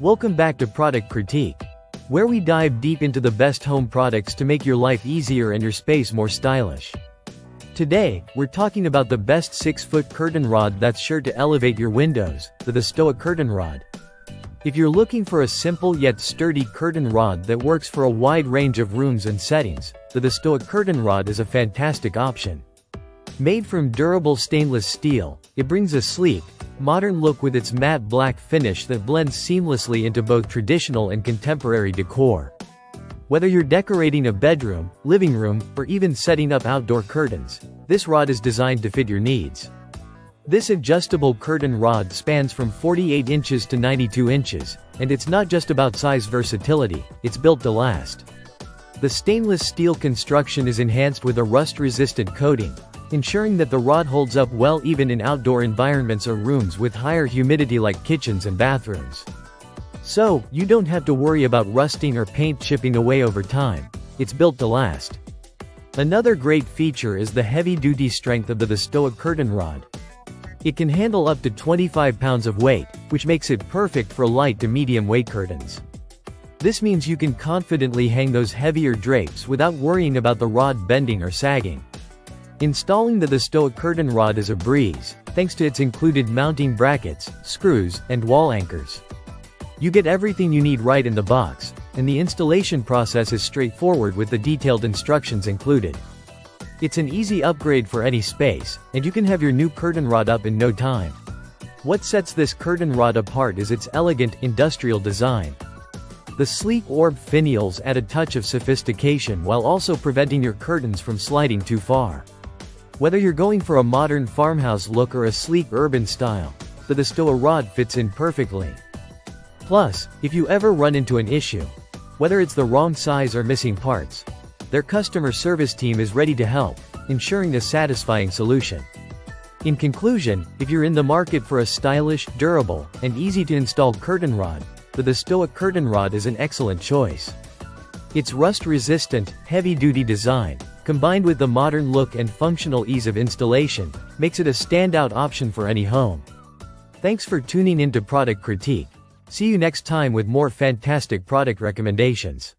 Welcome back to Product Critique, where we dive deep into the best home products to make your life easier and your space more stylish. Today, we're talking about the best 6-foot curtain rod that's sure to elevate your windows, the Thestoa curtain rod. If you're looking for a simple yet sturdy curtain rod that works for a wide range of rooms and settings, the Thestoa curtain rod is a fantastic option. Made from durable stainless steel, it brings a sleek, modern look with its matte black finish that blends seamlessly into both traditional and contemporary decor. Whether you're decorating a bedroom, living room, or even setting up outdoor curtains, this rod is designed to fit your needs. This adjustable curtain rod spans from 48 inches to 92 inches, and it's not just about size versatility, it's built to last. The stainless steel construction is enhanced with a rust-resistant coating, ensuring that the rod holds up well even in outdoor environments or rooms with higher humidity like kitchens and bathrooms. So, you don't have to worry about rusting or paint chipping away over time. It's built to last. Another great feature is the heavy-duty strength of the Thestoa curtain rod. It can handle up to 25 pounds of weight, which makes it perfect for light to medium weight curtains. This means you can confidently hang those heavier drapes without worrying about the rod bending or sagging. Installing the Thestoa curtain rod is a breeze, thanks to its included mounting brackets, screws, and wall anchors. You get everything you need right in the box, and the installation process is straightforward with the detailed instructions included. It's an easy upgrade for any space, and you can have your new curtain rod up in no time. What sets this curtain rod apart is its elegant, industrial design. The sleek orb finials add a touch of sophistication while also preventing your curtains from sliding too far. Whether you're going for a modern farmhouse look or a sleek urban style, the Thestoa rod fits in perfectly. Plus, if you ever run into an issue, whether it's the wrong size or missing parts, their customer service team is ready to help, ensuring a satisfying solution. In conclusion, if you're in the market for a stylish, durable, and easy-to-install curtain rod, the Thestoa curtain rod is an excellent choice. Its rust-resistant, heavy-duty design, combined with the modern look and functional ease of installation, makes it a standout option for any home. Thanks for tuning in to Product Critique. See you next time with more fantastic product recommendations.